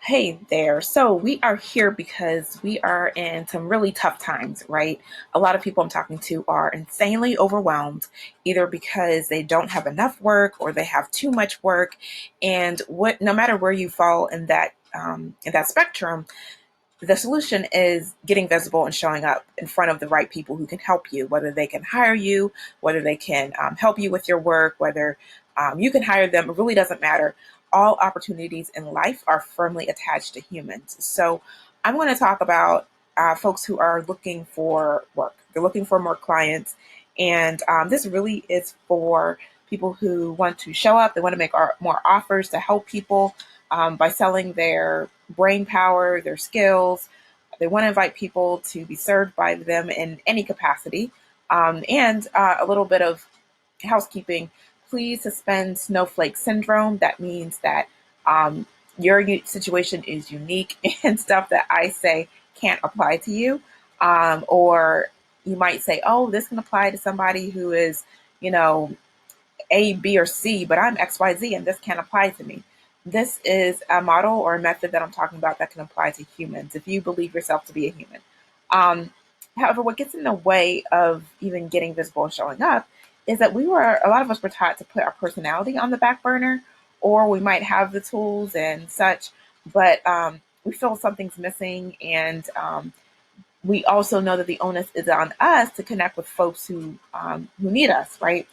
Hey there. So we are here because we are in some really tough times, right? A lot of people I'm talking to are insanely overwhelmed, either because they don't have enough work or they have too much work. And no matter where you fall in that spectrum, the solution is getting visible and showing up in front of the right people who can help you, whether they can hire you, whether they can help you with your work, whether you can hire them. It really doesn't matter. All opportunities in life are firmly attached to humans. So I'm going to talk about folks who are looking for work. They're looking for more clients. And this really is for people who want to show up. They want to make more offers to help people by selling their brain power, their skills. They want to invite people to be served by them in any capacity. And a little bit of housekeeping. Please suspend snowflake syndrome. That means that your situation is unique and stuff that I say can't apply to you. Or you might say, oh, this can apply to somebody who is, you know, a, B, or C, but I'm XYZ and this can't apply to me. This is a model or a method that I'm talking about that can apply to humans if you believe yourself to be a human. Um, However, what gets in the way of even getting visible and showing up is that a lot of us were taught to put our personality on the back burner, or we might have the tools and such, but we feel something's missing. And we also know that the onus is on us to connect with folks who need us, right?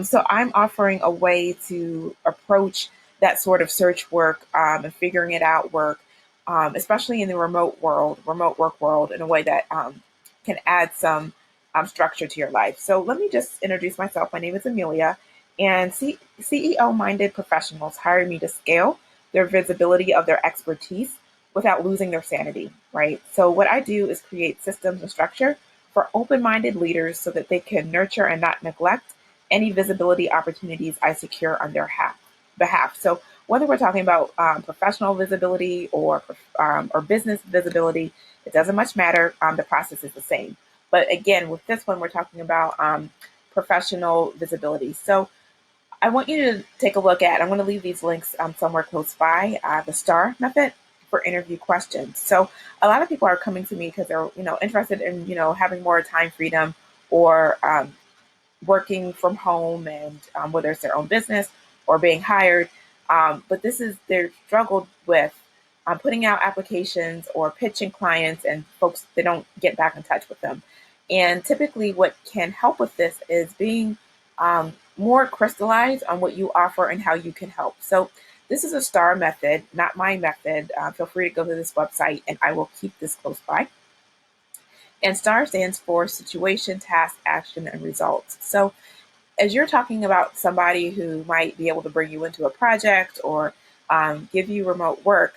So I'm offering a way to approach that sort of search work and figuring it out work, especially in the remote work world, in a way that can add some structure to your life. So let me just introduce myself. My name is Amelia, and CEO minded professionals hire me to scale their visibility of their expertise without losing their sanity, right? So, what I do is create systems and structure for open minded leaders so that they can nurture and not neglect any visibility opportunities I secure on their behalf. So, whether we're talking about professional visibility or business visibility, it doesn't much matter. The process is the same. But again, with this one, we're talking about professional visibility. So, I want you to take a look at, I'm going to leave these links somewhere close by, the STAR method for interview questions. So a lot of people are coming to me because they're, interested in, having more time freedom or working from home and whether it's their own business or being hired. But they're struggled with putting out applications or pitching clients and folks, they don't get back in touch with them. And typically what can help with this is being more crystallized on what you offer and how you can help. So this is a STAR method, not my method. Feel free to go to this website and I will keep this close by. And STAR stands for situation, task, action, and results. So as you're talking about somebody who might be able to bring you into a project or give you remote work,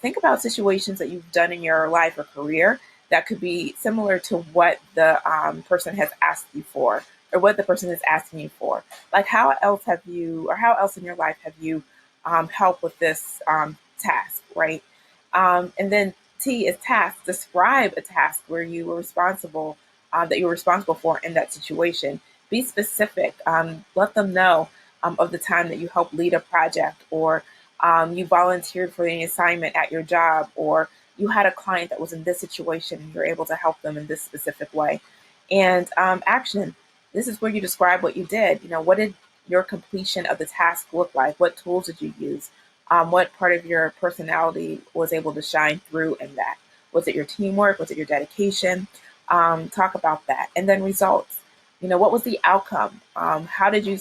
think about situations that you've done in your life or career that could be similar to what the person has asked you for or what the person is asking you for. Like how else in your life have you helped with this task, right? And then T is task. Describe a task where you were responsible, that you were responsible for in that situation. Be specific. Let them know of the time that you helped lead a project or you volunteered for an assignment at your job, or you had a client that was in this situation and you're able to help them in this specific way. And action. This is where you describe what you did. What did your completion of the task look like? What tools did you use? What part of your personality was able to shine through in that? Was it your teamwork? Was it your dedication? Talk about that. And then results. What was the outcome? How did you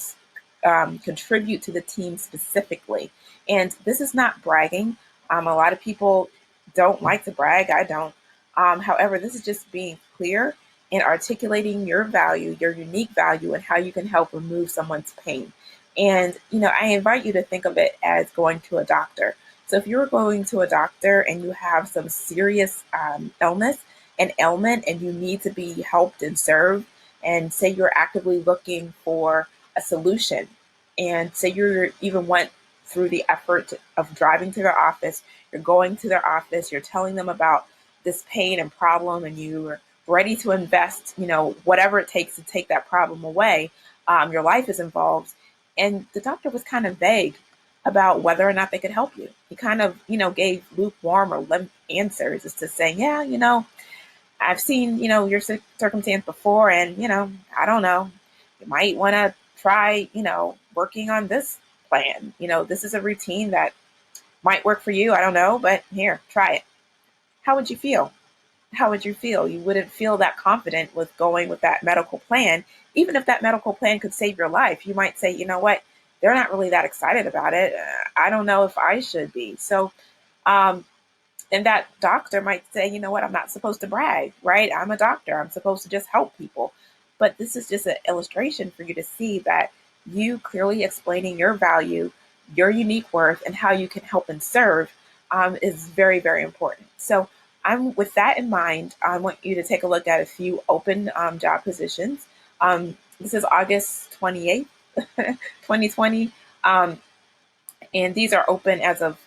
contribute to the team specifically? And this is not bragging. A lot of people don't like to brag. I don't. However, this is just being clear and articulating your value, your unique value, and how you can help remove someone's pain. And, I invite you to think of it as going to a doctor. So if you're going to a doctor and you have some serious illness and ailment and you need to be helped and served, and say you're actively looking for a solution, and say you even went through the effort of driving to their office, you're going to their office, you're telling them about this pain and problem, and you're ready to invest, whatever it takes to take that problem away. Your life is involved. And the doctor was kind of vague. about whether or not they could help you. He kind of, gave lukewarm or limp answers as to saying, yeah, I've seen, your circumstance before, and, I don't know, you might want to try, working on this plan. This is a routine that might work for you. I don't know, but here, try it. How would you feel? How would you feel? You wouldn't feel that confident with going with that medical plan. Even if that medical plan could save your life, you might say, you know what? They're not really that excited about it. I don't know if I should be. So, um, and that doctor might say, you know what, I'm not supposed to brag, right? I'm a doctor. I'm supposed to just help people. But this is just an illustration for you to see that you clearly explaining your value, your unique worth, and how you can help and serve is very, very important. So I'm with that in mind, I want you to take a look at a few open job positions. This is August 28th, 2020. Um, and these are open as of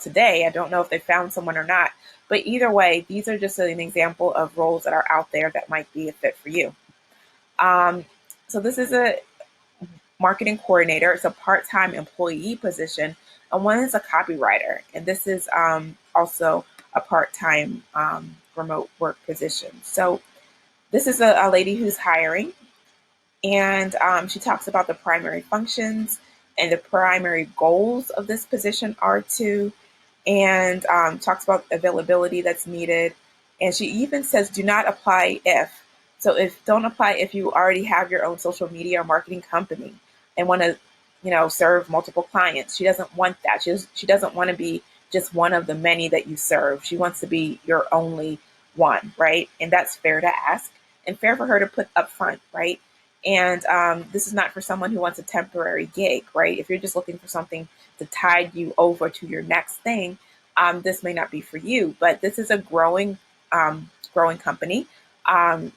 today. I don't know if they found someone or not, but either way, these are just an example of roles that are out there that might be a fit for you. um, so this is a marketing coordinator. It's a part-time employee position, and one is a copywriter, and this is also a part-time remote work position. So this is a lady who's hiring, and she talks about the primary functions and the primary goals of this position are to, and talks about availability that's needed. And she even says, do not apply if. So if don't apply if you already have your own social media or marketing company and want to, serve multiple clients. She doesn't want that. She doesn't want to be just one of the many that you serve. She wants to be your only one, right? And that's fair to ask and fair for her to put up front, right? And this is not for someone who wants a temporary gig, right? If you're just looking for something to tide you over to your next thing, this may not be for you. But this is a growing company, um,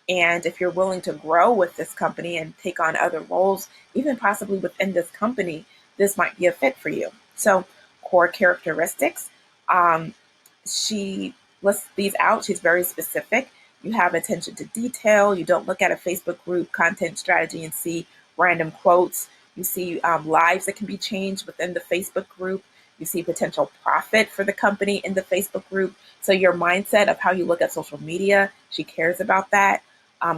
and if you're willing to grow with this company and take on other roles, even possibly within this company, this might be a fit for you. So, core characteristics. Um, she lists these out. She's very specific. You have attention to detail. You don't look at a Facebook group content strategy and see random quotes. You see lives that can be changed within the Facebook group. You see potential profit for the company in the Facebook group. So your mindset of how you look at social media, she cares about that.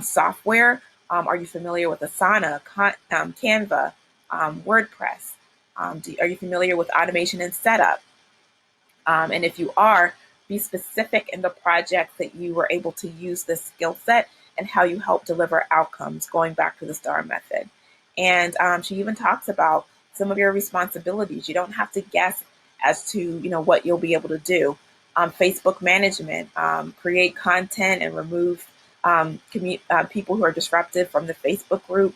Software, are you familiar with Asana, Canva, WordPress? Are you familiar with automation and setup? And if you are, be specific in the project that you were able to use this skill set and how you help deliver outcomes, going back to the STAR method. And she even talks about some of your responsibilities. You don't have to guess as to what you'll be able to do. Facebook management, create content and remove people who are disruptive from the Facebook group.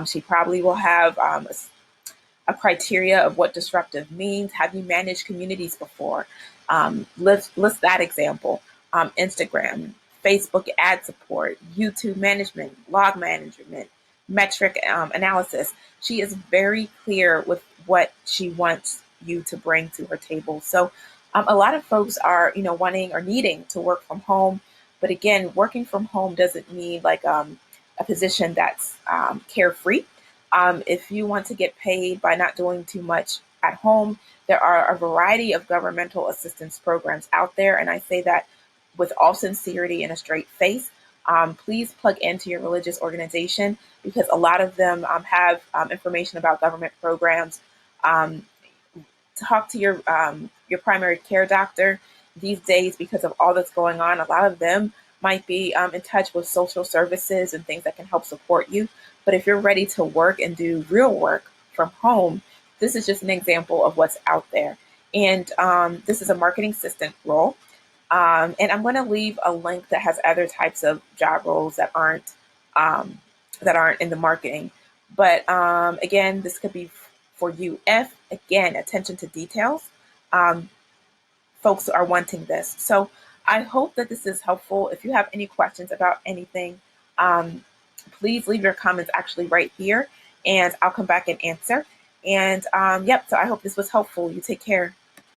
She probably will have a criteria of what disruptive means. Have you managed communities before? List that example. Instagram, Facebook ad support, YouTube management, log management, metric analysis. She is very clear with what she wants you to bring to her table. So a lot of folks are, wanting or needing to work from home. But again, working from home doesn't mean like a position that's carefree. If you want to get paid by not doing too much at home, there are a variety of governmental assistance programs out there. And I say that with all sincerity and a straight face. Please plug into your religious organization because a lot of them have information about government programs. Um, Talk to your primary care doctor these days because of all that's going on. A lot of them might be in touch with social services and things that can help support you. But if you're ready to work and do real work from home, this is just an example of what's out there. And this is a marketing assistant role. And I'm going to leave a link that has other types of job roles um, that aren't in the marketing. But again, this could be for you if, again, attention to details. Um, Folks are wanting this. So I hope that this is helpful. If you have any questions about anything, um, please leave your comments actually right here, and I'll come back and answer. And yep, so I hope this was helpful. You take care.